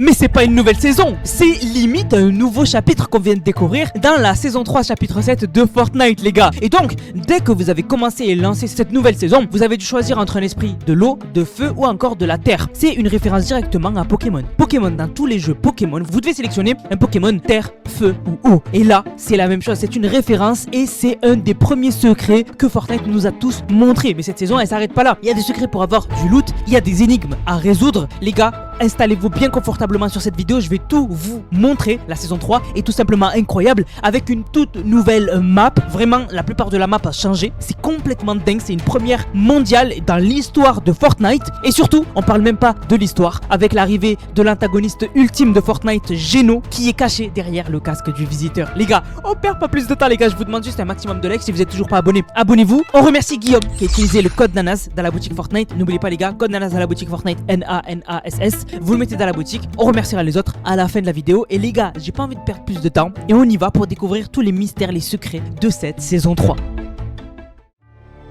Mais c'est pas une nouvelle saison, c'est limite un nouveau chapitre qu'on vient de découvrir dans la saison 3 chapitre 7 de Fortnite les gars. Et donc, dès que vous avez commencé et lancé cette nouvelle saison, vous avez dû choisir entre un esprit de l'eau, de feu ou encore de la terre. C'est une référence directement à Pokémon. Pokémon, dans tous les jeux Pokémon, vous devez sélectionner un Pokémon terre, feu ou eau. Et là, c'est la même chose, c'est une référence et c'est un des premiers secrets que Fortnite nous a tous montré. Mais cette saison, elle s'arrête pas là. Il y a des secrets pour avoir du loot, il y a des énigmes à résoudre. Les gars, installez-vous bien confortablement sur cette vidéo, je vais tout vous montrer. La saison 3 est tout simplement incroyable avec une toute nouvelle map. Vraiment, la plupart de la map a changé. C'est complètement dingue, c'est une première mondiale dans l'histoire de Fortnite. Et surtout, on parle même pas de l'histoire avec l'arrivée de l'antagoniste ultime de Fortnite, Geno, qui est caché derrière le casque du visiteur. Les gars, on perd pas plus de temps les gars, je vous demande juste un maximum de likes si vous êtes toujours pas abonné. Abonnez-vous. On remercie Guillaume qui a utilisé le code Nanas dans la boutique Fortnite. N'oubliez pas les gars, code Nanas dans la boutique Fortnite, N-A-N-A-S-S. Vous le mettez dans la boutique, on remerciera les autres à la fin de la vidéo. Et les gars, j'ai pas envie de perdre plus de temps et on y va pour découvrir tous les mystères, les secrets de cette saison 3.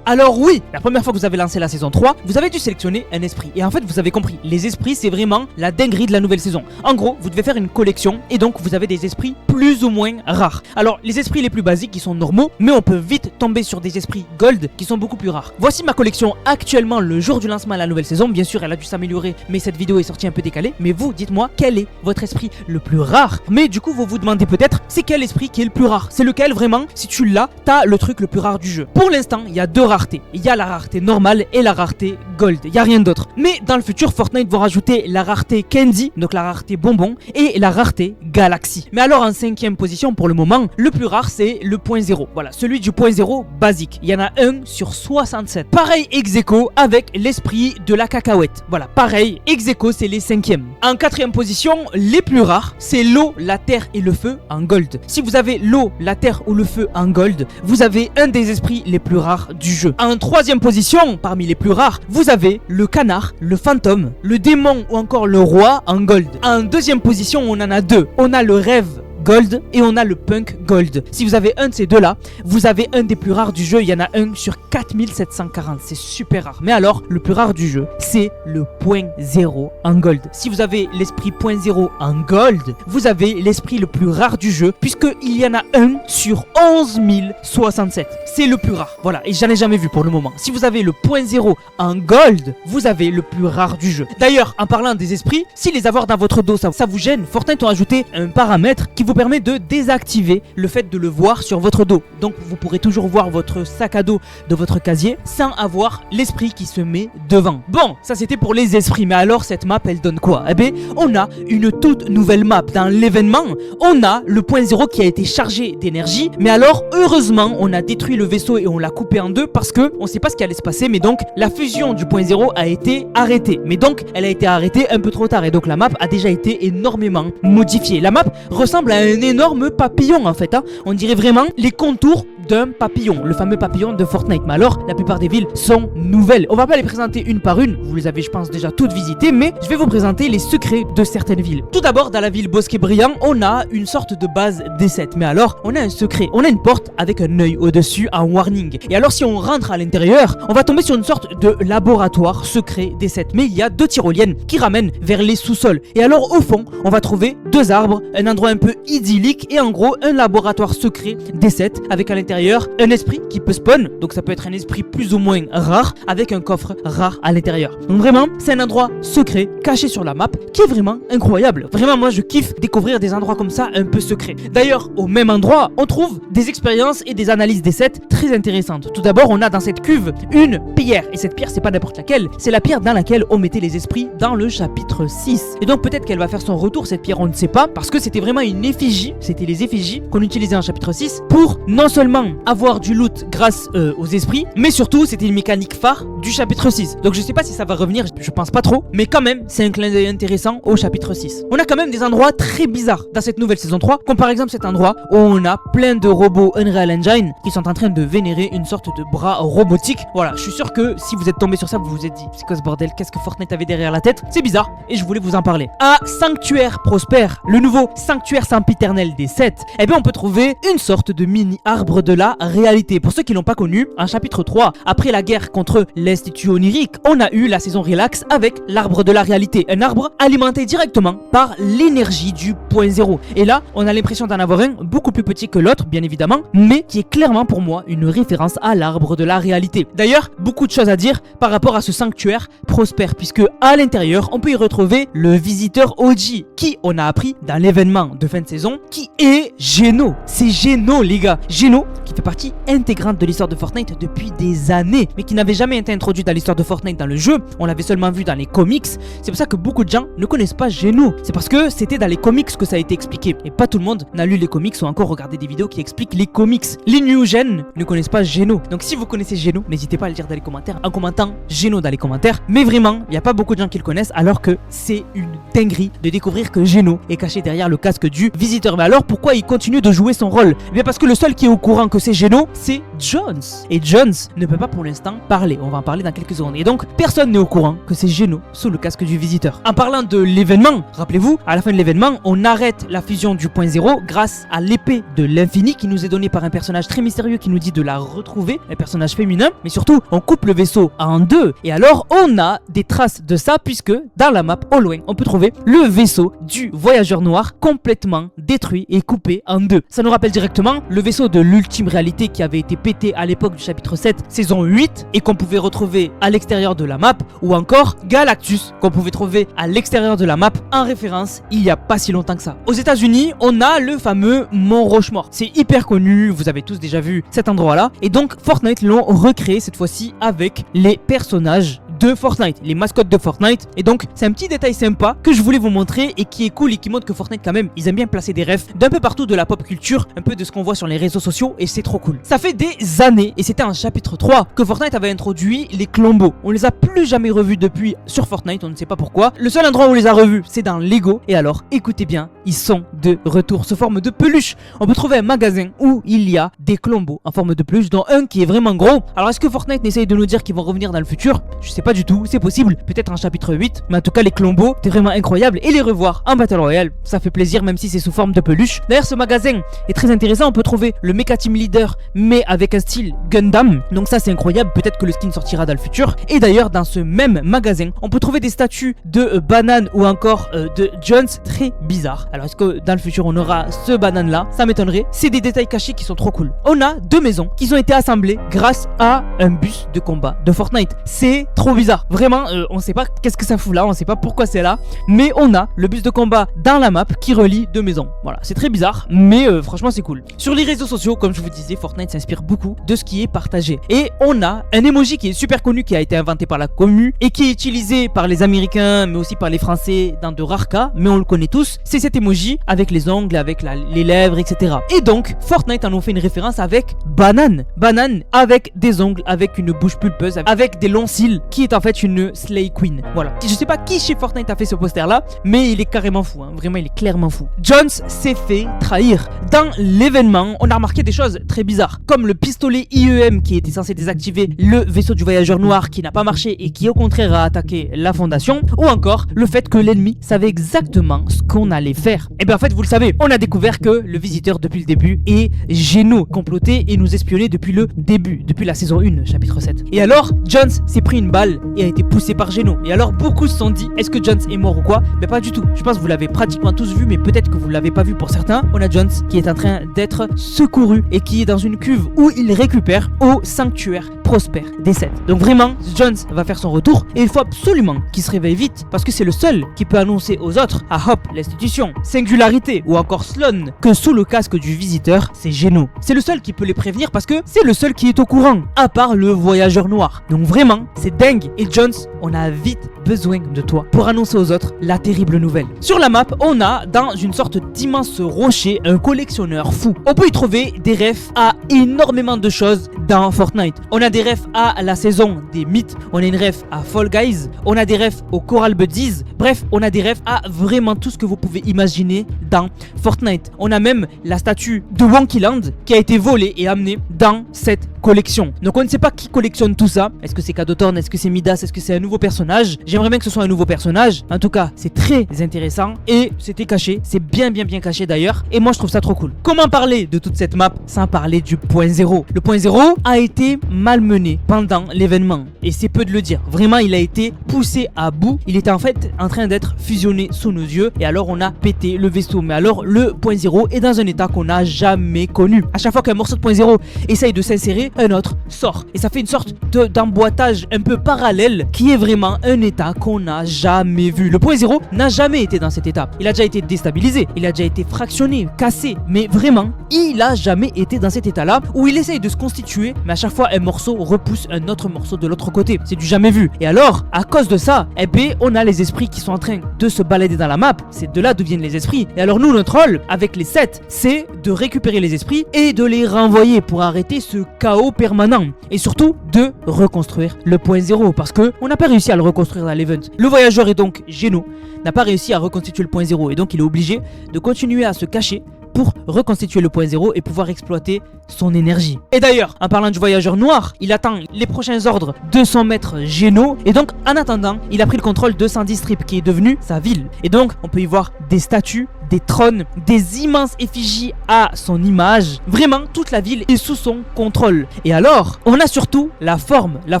Alors oui, la première fois que vous avez lancé la saison 3, vous avez dû sélectionner un esprit. Et en fait, vous avez compris, les esprits, c'est vraiment la dinguerie de la nouvelle saison. En gros, vous devez faire une collection et donc vous avez des esprits plus ou moins rares. Alors, les esprits les plus basiques qui sont normaux, mais on peut vite tomber sur des esprits gold qui sont beaucoup plus rares. Voici ma collection actuellement le jour du lancement de la nouvelle saison. Bien sûr, elle a dû s'améliorer, mais cette vidéo est sortie un peu décalée. Mais vous, dites-moi, quel est votre esprit le plus rare? Mais du coup, vous vous demandez peut-être, c'est quel esprit qui est le plus rare? C'est lequel vraiment? Si tu l'as, t'as le truc le plus rare du jeu. Pour l'instant, il y a deux raretés. Il y a la rareté normale et la rareté gold, il n'y a rien d'autre. Mais dans le futur, Fortnite va rajouter la rareté Candy, donc la rareté bonbon, et la rareté Galaxy. Mais alors en 5e position pour le moment, le plus rare c'est le point 0. Voilà, celui du point 0 basique. Il y en a un sur 67. Pareil ex-aequo avec l'esprit de la cacahuète. Voilà, pareil, ex-aequo c'est les 5e. En 4e position, les plus rares, c'est l'eau, la terre et le feu en gold. Si vous avez l'eau, la terre ou le feu en gold, vous avez un des esprits les plus rares du jeu. En 3e position, parmi les plus rares, vous avez le canard, le fantôme, le démon ou encore le roi en gold. En 2e position, on en a deux. On a le rêve gold et on a le punk gold. Si vous avez un de ces deux là, vous avez un des plus rares du jeu. Il y en a un sur 4740, c'est super rare. Mais alors, le plus rare du jeu, c'est le point 0 en gold. Si vous avez l'esprit point 0 en gold, vous avez l'esprit le plus rare du jeu, puisqu'il y en a un sur 11 067. C'est le plus rare, voilà, et j'en ai jamais vu pour le moment. Si vous avez le point 0 en gold, vous avez le plus rare du jeu. D'ailleurs, en parlant des esprits, si les avoir dans votre dos, ça vous gêne, Fortnite a ajouté un paramètre qui vous permet de désactiver le fait de le voir sur votre dos. Donc vous pourrez toujours voir votre sac à dos de votre casier sans avoir l'esprit qui se met devant. Bon, ça c'était pour les esprits, mais alors cette map elle donne quoi? Eh bien, on a une toute nouvelle map. Dans l'événement, on a le point 0 qui a été chargé d'énergie, mais alors heureusement on a détruit le vaisseau et on l'a coupé en deux parce que on sait pas ce qui allait se passer, mais donc la fusion du point 0 a été arrêtée. Mais donc elle a été arrêtée un peu trop tard et donc la map a déjà été énormément modifiée. La map ressemble à un énorme papillon en fait, hein. On dirait vraiment les contours d'un papillon, le fameux papillon de Fortnite. Mais alors, la plupart des villes sont nouvelles. On va pas les présenter une par une, vous les avez je pense déjà toutes visitées, mais je vais vous présenter les secrets de certaines villes. Tout d'abord, dans la ville Bosquet Brillant, on a une sorte de base D7. Mais alors, on a un secret, on a une porte avec un œil au-dessus en warning. Et alors, si on rentre à l'intérieur, on va tomber sur une sorte de laboratoire secret D7. Mais il y a deux tyroliennes qui ramènent vers les sous-sols. Et alors, au fond, on va trouver deux arbres, un endroit un peu idyllique et en gros, un laboratoire secret D7 avec à l'intérieur un esprit qui peut spawn, donc ça peut être un esprit plus ou moins rare avec un coffre rare à l'intérieur. Donc vraiment, c'est un endroit secret caché sur la map qui est vraiment incroyable. Vraiment, moi je kiffe découvrir des endroits comme ça un peu secrets. D'ailleurs, au même endroit, on trouve des expériences et des analyses des sets très intéressantes. Tout d'abord, on a dans cette cuve une pierre et cette pierre, c'est pas n'importe laquelle, c'est la pierre dans laquelle on mettait les esprits dans le chapitre 6. Et donc peut-être qu'elle va faire son retour cette pierre, on ne sait pas, parce que c'était vraiment une effigie, c'était les effigies qu'on utilisait en chapitre 6 pour non seulement avoir du loot grâce aux esprits, mais surtout c'était une mécanique phare du chapitre 6. Donc je sais pas si ça va revenir, je pense pas trop, mais quand même c'est un clin d'œil intéressant au chapitre 6. On a quand même des endroits très bizarres dans cette nouvelle saison 3, comme par exemple cet endroit où on a plein de robots Unreal Engine qui sont en train de vénérer une sorte de bras robotique. Voilà, je suis sûr que si vous êtes tombé sur ça, vous vous êtes dit c'est quoi ce bordel, qu'est-ce que Fortnite avait derrière la tête? C'est bizarre et je voulais vous en parler. À Sanctuaire Prospère, le nouveau sanctuaire sans sempiternel des 7, eh bien on peut trouver une sorte de mini arbre de la réalité. Pour ceux qui l'ont pas connu, en chapitre 3, après la guerre contre l'Institut onirique, on a eu la saison relax avec l'arbre de la réalité, un arbre alimenté directement par l'énergie du point zéro. Et là, on a l'impression d'en avoir un beaucoup plus petit que l'autre, bien évidemment, mais qui est clairement pour moi une référence à l'arbre de la réalité. D'ailleurs, beaucoup de choses à dire par rapport à ce sanctuaire prospère, puisque à l'intérieur, on peut y retrouver le visiteur OG, qui on a appris dans l'événement de fin de saison, qui est Geno. C'est Geno, les gars. Geno, qui fait partie intégrante de l'histoire de Fortnite depuis des années, mais qui n'avait jamais été introduit dans l'histoire de Fortnite dans le jeu. On l'avait seulement vu dans les comics. C'est pour ça que beaucoup de gens ne connaissent pas Geno. C'est parce que c'était dans les comics que ça a été expliqué. Et pas tout le monde n'a lu les comics ou encore regardé des vidéos qui expliquent les comics. Les new gen ne connaissent pas Geno. Donc si vous connaissez Geno, n'hésitez pas à le dire dans les commentaires, en commentant Geno dans les commentaires. Mais vraiment, il n'y a pas beaucoup de gens qui le connaissent, alors que c'est une dinguerie de découvrir que Geno est caché derrière le casque du visiteur. Mais alors pourquoi il continue de jouer son rôle? Eh bien parce que le seul qui est au courant que c'est Geno, c'est Jones. Et Jones ne peut pas pour l'instant parler. On va en parler dans quelques secondes. Et donc personne n'est au courant que c'est Geno sous le casque du visiteur. En parlant de l'événement, rappelez-vous, à la fin de l'événement, on arrête la fusion du point zéro grâce à l'épée de l'infini qui nous est donnée par un personnage très mystérieux qui nous dit de la retrouver, un personnage féminin. Mais surtout, on coupe le vaisseau en deux. Et alors, on a des traces de ça puisque dans la map, au loin, on peut trouver le vaisseau du voyageur noir complètement détruit et coupé en deux. Ça nous rappelle directement le vaisseau de l'ultime réalité qui avait été pété à l'époque du chapitre 7, saison 8, et qu'on pouvait retrouver à l'extérieur de la map, ou encore Galactus, qu'on pouvait trouver à l'extérieur de la map, en référence il y a pas si longtemps que ça. Aux États-Unis, on a le fameux Mont Rochemort. C'est hyper connu, vous avez tous déjà vu cet endroit-là, et donc Fortnite l'ont recréé cette fois-ci avec les personnages de Fortnite, les mascottes de Fortnite. Et donc c'est un petit détail sympa que je voulais vous montrer et qui est cool et qui montre que Fortnite quand même, ils aiment bien placer des refs d'un peu partout de la pop culture, un peu de ce qu'on voit sur les réseaux sociaux, et c'est trop cool. Ça fait des années, et c'était en chapitre 3 que Fortnite avait introduit les Clombos. On les a plus jamais revus depuis sur Fortnite, on ne sait pas pourquoi. Le seul endroit où on les a revus, c'est dans Lego. Et alors écoutez bien, ils sont de retour sous forme de peluche. On peut trouver un magasin où il y a des Clombos en forme de peluche, dont un qui est vraiment gros. Alors est-ce que Fortnite essaye de nous dire qu'ils vont revenir dans le futur? Je sais pas du tout, c'est possible, peut-être en chapitre 8, mais en tout cas les Clombos, c'est vraiment incroyable, et les revoir en Battle Royale, ça fait plaisir même si c'est sous forme de peluche. D'ailleurs ce magasin est très intéressant, on peut trouver le Mecha Team Leader mais avec un style Gundam, donc ça c'est incroyable, peut-être que le skin sortira dans le futur. Et d'ailleurs dans ce même magasin, on peut trouver des statues de Banane ou encore de Jones très bizarres. Alors est-ce que dans le futur on aura ce Banane là? Ça m'étonnerait, c'est des détails cachés qui sont trop cool. On a deux maisons qui ont été assemblées grâce à un bus de combat de Fortnite, c'est trop bizarre. Vraiment, on sait pas qu'est-ce que ça fout là, on sait pas pourquoi c'est là, mais on a le bus de combat dans la map qui relie deux maisons. Voilà, c'est très bizarre, mais franchement c'est cool. Sur les réseaux sociaux, comme je vous disais, Fortnite s'inspire beaucoup de ce qui est partagé. Et on a un emoji qui est super connu, qui a été inventé par la commu et qui est utilisé par les Américains, mais aussi par les Français dans de rares cas, mais on le connaît tous. C'est cet emoji avec les ongles, avec les lèvres, etc. Et donc, Fortnite en ont fait une référence avec Banane. Banane avec des ongles, avec une bouche pulpeuse, avec des longs cils, qui est en fait une Slay Queen. Voilà. Je sais pas qui chez Fortnite a fait ce poster là, mais il est carrément fou, hein. Vraiment il est clairement fou. Jones s'est fait trahir. Dans l'événement, on a remarqué des choses très bizarres, comme le pistolet IEM qui était censé désactiver le vaisseau du voyageur noir qui n'a pas marché et qui au contraire a attaqué la fondation, ou encore le fait que l'ennemi savait exactement ce qu'on allait faire. Et bien en fait vous le savez, on a découvert que le visiteur depuis le début est Geno, comploté et nous espionner depuis le début, depuis la saison 1, chapitre 7. Et alors, Jones s'est pris une balle et a été poussé par Geno. Et alors beaucoup se sont dit, est-ce que Jones est mort ou quoi? Mais pas du tout. Je pense que vous l'avez pratiquement tous vu, mais peut-être que vous l'avez pas vu pour certains. On a Jones qui est en train d'être secouru et qui est dans une cuve où il récupère au sanctuaire prospère des 7. Donc vraiment, Jones va faire son retour et il faut absolument qu'il se réveille vite parce que c'est le seul qui peut annoncer aux autres, à Hop, l'institution, Singularité ou encore Sloan, que sous le casque du visiteur, c'est Geno. C'est le seul qui peut les prévenir parce que c'est le seul qui est au courant, à part le voyageur noir. Donc vraiment, c'est dingue. Et Jones, on a vite besoin de toi pour annoncer aux autres la terrible nouvelle. Sur la map, on a dans une sorte d'immense rocher un collectionneur fou. On peut y trouver des refs à énormément de choses dans Fortnite. On a des refs à la saison des mythes, on a une ref à Fall Guys, on a des refs au Coral Buddies, bref, on a des refs à vraiment tout ce que vous pouvez imaginer dans Fortnite. On a même la statue de Wonkyland qui a été volée et amenée dans cette collection. Donc on ne sait pas qui collectionne tout ça. Est-ce que c'est Cadotorn? Est-ce que c'est Midas? Est-ce que c'est un nouveau personnage? J'aimerais bien que ce soit un nouveau personnage. En tout cas, c'est très intéressant et c'était caché. C'est bien bien caché d'ailleurs, et moi je trouve ça trop cool. Comment parler de toute cette map sans parler du point 0? Le point 0 a été malmené pendant l'événement, et c'est peu de le dire. Vraiment, il a été poussé à bout. Il était en fait en train d'être fusionné sous nos yeux, et alors on a pété le vaisseau. Mais alors le point 0 est dans un état qu'on n'a jamais connu. À chaque fois qu'un morceau de point 0 essaye de s'insérer, un autre sort, et ça fait une sorte d'emboîtage un peu parallèle qui est vraiment un état qu'on n'a jamais vu. Le point 0 n'a jamais été dans cet état. Il a déjà été déstabilisé, il a déjà été fractionné, cassé, mais vraiment, il a jamais été dans cet état-là où il essaye de se constituer, mais à chaque fois un morceau repousse un autre morceau de l'autre côté. C'est du jamais vu. Et alors, à cause de ça, eh bien, on a les esprits qui sont en train de se balader dans la map. C'est de là d'où viennent les esprits. Et alors nous, notre rôle, avec les 7, c'est de récupérer les esprits et de les renvoyer pour arrêter ce chaos permanent. Et surtout, de reconstruire le point 0, parce que on n'a pas réussi à le reconstruire dans l'event. Le voyageur est donc Geno, n'a pas réussi à reconstituer le point 0, et donc il est obligé de continuer à se cacher pour reconstituer le point 0 et pouvoir exploiter son énergie. Et d'ailleurs, en parlant du voyageur noir, il attend les prochains ordres de son maître Geno, et donc en attendant, il a pris le contrôle de Sandy Strip qui est devenue sa ville. Et donc, on peut y voir des statues, des trônes, des immenses effigies à son image. Vraiment, toute la ville est sous son contrôle. Et alors, on a surtout la forme. La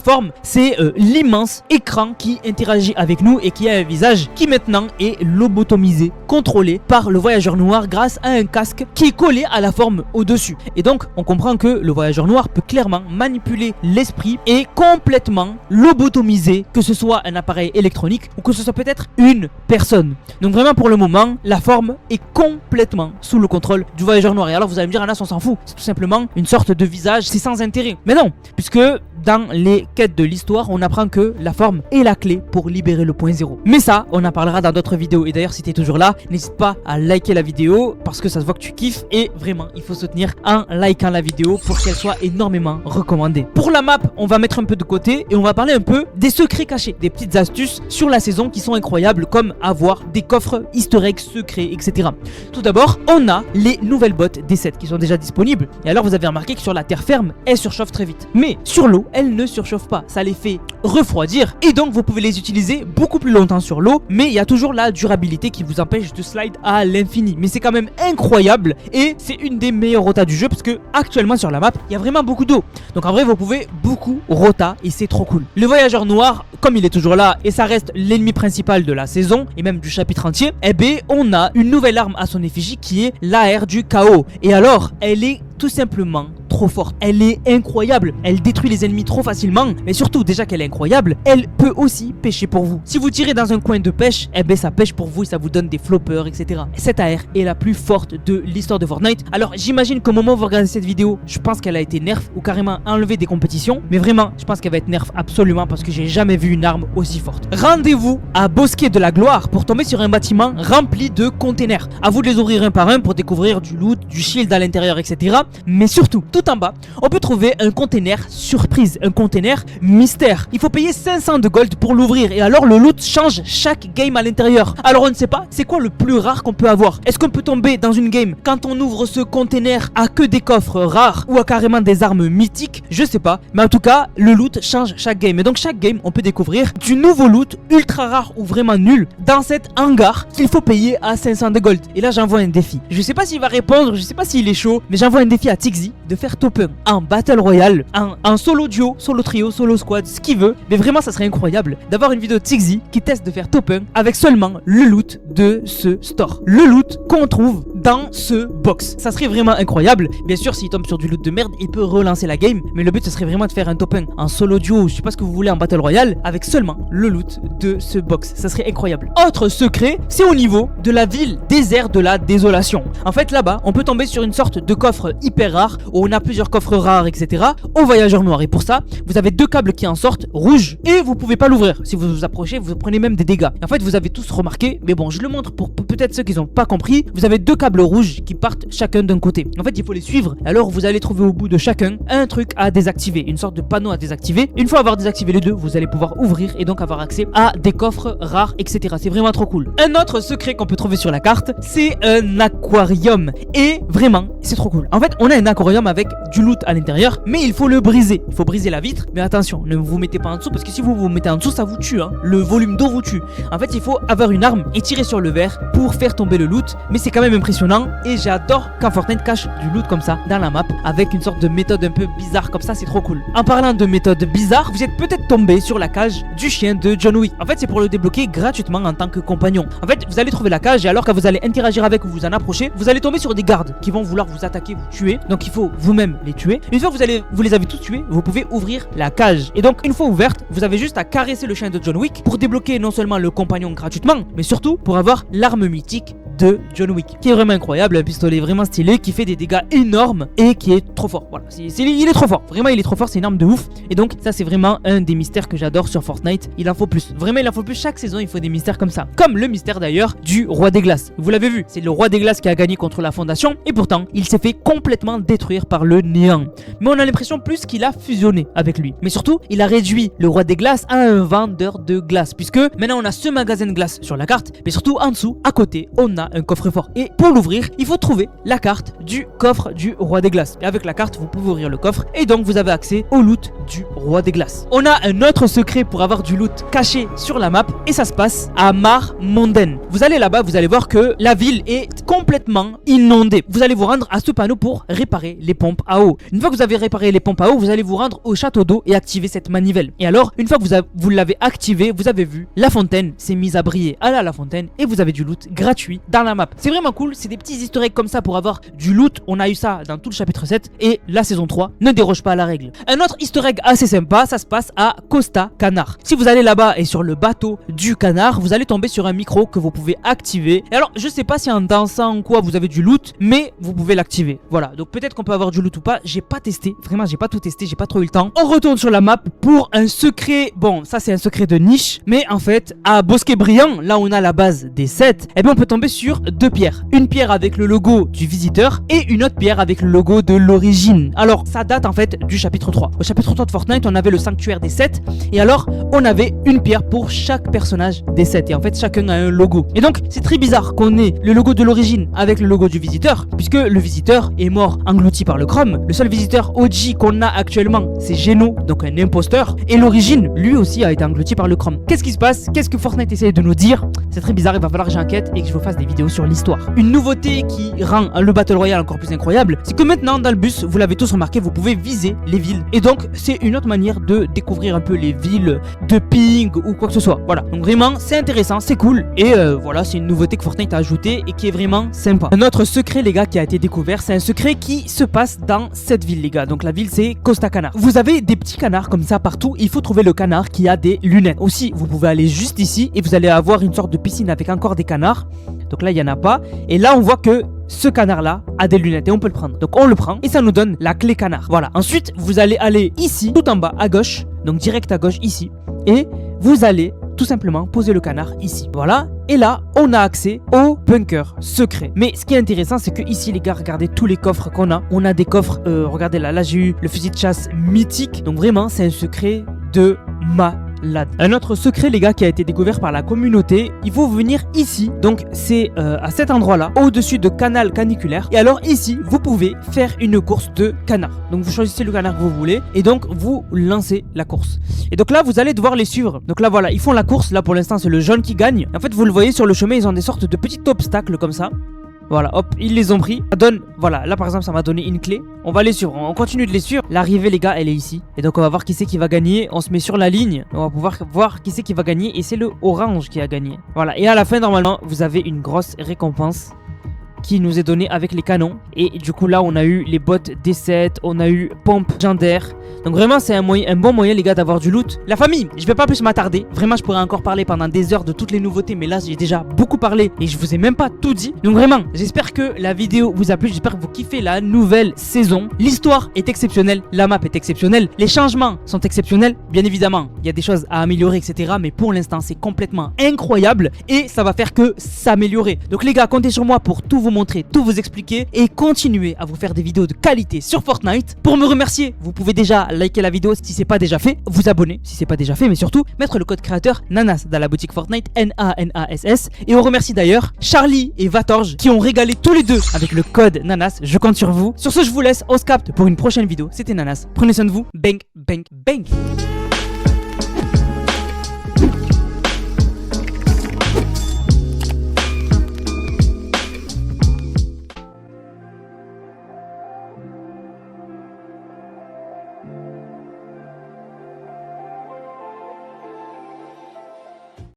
forme, c'est l'immense écran qui interagit avec nous et qui a un visage qui maintenant est lobotomisé, contrôlé par le voyageur noir grâce à un casque qui est collé à la forme au-dessus. Et donc, on comprend que le voyageur noir peut clairement manipuler l'esprit et complètement lobotomiser, que ce soit un appareil électronique ou que ce soit peut-être une personne. Donc vraiment, pour le moment, la forme est complètement sous le contrôle du voyageur noir. Et alors vous allez me dire, Anas, on s'en fout, c'est tout simplement une sorte de visage, c'est sans intérêt. Mais non, puisque dans les quêtes de l'histoire, on apprend que la forme est la clé pour libérer le point 0. Mais ça, on en parlera dans d'autres vidéos. Et d'ailleurs, si t'es toujours là, n'hésite pas à liker la vidéo parce que ça se voit que tu kiffes, et vraiment, il faut soutenir en likant la vidéo pour qu'elle soit énormément recommandée. Pour la map, on va mettre un peu de côté et on va parler un peu des secrets cachés, des petites astuces sur la saison qui sont incroyables, comme avoir des coffres easter eggs secrets, etc. Tout d'abord, on a les nouvelles bottes des 7 qui sont déjà disponibles. Et alors, vous avez remarqué que sur la terre ferme, elles surchauffent très vite. Mais sur l'eau, elles ne surchauffent pas. Ça les fait refroidir. Et donc, vous pouvez les utiliser beaucoup plus longtemps sur l'eau. Mais il y a toujours la durabilité qui vous empêche de slide à l'infini. Mais c'est quand même incroyable. Et c'est une des meilleures rotas du jeu parce que actuellement sur la map, il y a vraiment beaucoup d'eau. Donc en vrai, vous pouvez beaucoup rota et c'est trop cool. Le voyageur noir, comme il est toujours là et ça reste l'ennemi principal de la saison et même du chapitre entier, eh bien, on a une nouvelle arme à son effigie qui est l'AR du chaos. Et alors, elle est tout simplement trop forte. Elle est incroyable. Elle détruit les ennemis trop facilement. Mais surtout, déjà qu'elle est incroyable, elle peut aussi pêcher pour vous. Si vous tirez dans un coin de pêche, eh ben ça pêche pour vous et ça vous donne des floppers, etc. Cette AR est la plus forte de l'histoire de Fortnite. Alors j'imagine qu'au moment où vous regardez cette vidéo, je pense qu'elle a été nerf ou carrément enlevée des compétitions. Mais vraiment, je pense qu'elle va être nerf absolument parce que j'ai jamais vu une arme aussi forte. Rendez-vous à Bosquet de la Gloire pour tomber sur un bâtiment rempli de containers. À vous de les ouvrir un par un pour découvrir du loot, du shield à l'intérieur, etc. Mais surtout, tout en bas, on peut trouver un container surprise, un container mystère. Il faut payer 500 de gold pour l'ouvrir et alors le loot change chaque game à l'intérieur. Alors on ne sait pas, c'est quoi le plus rare qu'on peut avoir? Est-ce qu'on peut tomber dans une game quand on ouvre ce container à que des coffres rares ou à carrément des armes mythiques? Je sais pas, mais en tout cas, le loot change chaque game. Et donc chaque game, on peut découvrir du nouveau loot ultra rare ou vraiment nul dans cet hangar qu'il faut payer à 500 de gold. Et là, j'envoie un défi. Je sais pas s'il va répondre, je sais pas s'il est chaud, mais j'envoie un défi à Tixi de faire top 1 en Battle Royale, en solo duo, solo trio, solo squad, ce qu'il veut. Mais vraiment, ça serait incroyable d'avoir une vidéo de Tixi qui teste de faire top 1 avec seulement le loot de ce store. Le loot qu'on trouve dans ce box. Ça serait vraiment incroyable. Bien sûr, s'il tombe sur du loot de merde, il peut relancer la game. Mais le but, ce serait vraiment de faire un top 1 en solo duo, je sais pas ce que vous voulez, en Battle Royale, avec seulement le loot de ce box. Ça serait incroyable. Autre secret, c'est au niveau de la ville désert de la désolation. En fait, là-bas, on peut tomber sur une sorte de coffre hyper rare où on a plusieurs coffres rares, etc. au voyageur noir. Et pour ça, vous avez deux câbles qui en sortent, rouges, et vous pouvez pas l'ouvrir. Si vous vous approchez, vous prenez même des dégâts. En fait, vous avez tous remarqué, mais bon, je le montre pour peut-être ceux qui n'ont pas compris. Vous avez deux câbles câbles rouges qui partent chacun d'un côté. En fait, il faut les suivre. Alors, vous allez trouver au bout de chacun un truc à désactiver, une sorte de panneau à désactiver. Une fois avoir désactivé les deux, vous allez pouvoir ouvrir et donc avoir accès à des coffres rares, etc. C'est vraiment trop cool. Un autre secret qu'on peut trouver sur la carte, c'est un aquarium. Et vraiment, c'est trop cool. En fait, on a un aquarium avec du loot à l'intérieur, mais il faut le briser. Il faut briser la vitre, mais attention, ne vous mettez pas en dessous parce que si vous vous mettez en dessous, ça vous tue. Hein. Le volume d'eau vous tue. En fait, il faut avoir une arme et tirer sur le verre pour faire tomber le loot. Mais c'est quand même impressionnant et j'adore quand Fortnite cache du loot comme ça dans la map avec une sorte de méthode un peu bizarre comme ça, c'est trop cool. En parlant de méthode bizarre, vous êtes peut-être tombé sur la cage du chien de John Wick. En fait, c'est pour le débloquer gratuitement en tant que compagnon. En fait, vous allez trouver la cage et alors que vous allez interagir avec ou vous en approcher, vous allez tomber sur des gardes qui vont vouloir vous attaquer, vous tuer. Donc il faut vous-même les tuer. Une fois que vous les avez tous tués, vous pouvez ouvrir la cage. Et donc une fois ouverte, vous avez juste à caresser le chien de John Wick pour débloquer non seulement le compagnon gratuitement, mais surtout pour avoir l'arme mythique de John Wick, qui est vraiment incroyable, un pistolet vraiment stylé, qui fait des dégâts énormes et qui est trop fort. Voilà, il est trop fort, vraiment il est trop fort, c'est une arme de ouf. Et donc ça c'est vraiment un des mystères que j'adore sur Fortnite, il en faut plus. Vraiment il en faut plus, chaque saison il faut des mystères comme ça. Comme le mystère d'ailleurs du roi des glaces. Vous l'avez vu, c'est le roi des glaces qui a gagné contre la fondation et pourtant il s'est fait complètement détruire par le néant. Mais on a l'impression plus qu'il a fusionné avec lui. Mais surtout, il a réduit le roi des glaces à un vendeur de glace, puisque maintenant on a ce magasin de glace sur la carte, mais surtout en dessous, à côté, on a un coffre-fort. Et pour l'ouvrir, il faut trouver la carte du coffre du roi des glaces. Et avec la carte, vous pouvez ouvrir le coffre et donc vous avez accès au loot du roi des glaces. On a un autre secret pour avoir du loot caché sur la map et ça se passe à Mar Mondaine. Vous allez là-bas, vous allez voir que la ville est complètement inondée. Vous allez vous rendre à ce panneau pour réparer les pompes à eau. Une fois que vous avez réparé les pompes à eau, vous allez vous rendre au château d'eau et activer cette manivelle. Et alors, une fois que vous l'avez activé, vous avez vu, la fontaine s'est mise à briller. Allez à la fontaine et vous avez du loot gratuit dans la map. C'est vraiment cool, c'est des petits easter eggs comme ça pour avoir du loot. On a eu ça dans tout le chapitre 7 et la saison 3 ne déroge pas à la règle. Un autre easter egg assez sympa, ça se passe à Costa Canard. Si vous allez là-bas et sur le bateau du canard, vous allez tomber sur un micro que vous pouvez activer. Et alors, je sais pas si en dansant ou quoi vous avez du loot, mais vous pouvez l'activer. Voilà, donc peut-être qu'on peut avoir du loot ou pas, j'ai pas testé, vraiment j'ai pas tout testé, j'ai pas trop eu le temps. On retourne sur la map pour un secret, bon ça c'est un secret de niche, mais en fait à Bosquet Brillant, là où on a la base des 7, eh bien on peut tomber sur deux pierres. Une pierre avec le logo du visiteur et une autre pierre avec le logo de l'origine. Alors ça date en fait du chapitre 3. Au chapitre 3 de Fortnite, on avait le sanctuaire des 7 et alors on avait une pierre pour chaque personnage des 7 et en fait chacun a un logo. Et donc c'est très bizarre qu'on ait le logo de l'origine avec le logo du visiteur, puisque le visiteur est mort englouti par le chrome. Le seul visiteur OG qu'on a actuellement, c'est Geno, donc un imposteur. Et l'origine, lui aussi, a été englouti par le chrome. Qu'est-ce qui se passe? Qu'est-ce que Fortnite essaye de nous dire? C'est très bizarre, il va falloir que j'enquête et que je vous fasse des vidéos sur l'histoire. Une nouveauté qui rend le Battle Royale encore plus incroyable, c'est que maintenant, dans le bus, vous l'avez tous remarqué, vous pouvez viser les villes. Et donc, c'est une autre manière de découvrir un peu les villes de ping ou quoi que ce soit. Voilà, donc vraiment, c'est intéressant, c'est cool. Et voilà, c'est une nouveauté que Fortnite a ajoutée et qui est vraiment sympa. Un autre secret, les gars, qui a été découvert, c'est un secret qui se passe dans cette ville, les gars. Donc la ville, c'est Costa Canard. Vous avez des petits canards comme ça partout. Il faut trouver le canard qui a des lunettes. Aussi, vous pouvez aller juste ici et vous allez avoir une sorte de piscine avec encore des canards. Donc là, il n'y en a pas. Et là, on voit que ce canard-là a des lunettes et on peut le prendre. Donc on le prend et ça nous donne la clé canard. Voilà. Ensuite, vous allez aller ici, tout en bas à gauche. Donc direct à gauche ici. Et vous allez tout simplement poser le canard ici. Voilà. Et là, on a accès au bunker secret. Mais ce qui est intéressant, c'est que ici, les gars, regardez tous les coffres qu'on a. On a des coffres, regardez là j'ai eu le fusil de chasse mythique. Donc vraiment, c'est un secret de malade. Un autre secret, les gars, qui a été découvert par la communauté, il faut venir ici. Donc c'est à cet endroit là, au-dessus de canal caniculaire. Et alors ici, vous pouvez faire une course de canard. Donc vous choisissez le canard que vous voulez et donc vous lancez la course. Et donc là, vous allez devoir les suivre. Donc là, voilà, ils font la course. Là, pour l'instant, c'est le jaune qui gagne. En fait, vous le voyez sur le chemin, ils ont des sortes de petits obstacles comme ça. Voilà, hop, ils les ont pris. Ça donne, voilà, là par exemple, ça m'a donné une clé. On va les suivre, on continue de les suivre. L'arrivée, les gars, elle est ici. Et donc, on va voir qui c'est qui va gagner. On se met sur la ligne. On va pouvoir voir qui c'est qui va gagner. Et c'est le orange qui a gagné. Voilà, et à la fin, normalement, vous avez une grosse récompense qui nous est donnée avec les canons. Et du coup, là, on a eu les bottes D7, on a eu pompe légendaire. Donc vraiment, c'est un bon moyen, les gars, d'avoir du loot. La famille, je vais pas plus m'attarder. Vraiment, je pourrais encore parler pendant des heures de toutes les nouveautés. Mais là, j'ai déjà beaucoup parlé et je vous ai même pas tout dit. Donc vraiment, j'espère que la vidéo vous a plu. J'espère que vous kiffez la nouvelle saison. L'histoire est exceptionnelle. La map est exceptionnelle. Les changements sont exceptionnels. Bien évidemment, il y a des choses à améliorer, etc. Mais pour l'instant, c'est complètement incroyable. Et ça va faire que s'améliorer. Donc les gars, comptez sur moi pour tout vous vous montrer, tout vous expliquer et continuer à vous faire des vidéos de qualité sur Fortnite. Pour me remercier, vous pouvez déjà liker la vidéo si c'est pas déjà fait, vous abonner si c'est pas déjà fait, mais surtout mettre le code créateur Nanas dans la boutique Fortnite, NANASS. Et on remercie d'ailleurs Charlie et Vatorge qui ont régalé tous les deux avec le code Nanas. Je compte sur vous. Sur ce, je vous laisse. On se capte pour une prochaine vidéo. C'était Nanas. Prenez soin de vous. Bang, bang, bang.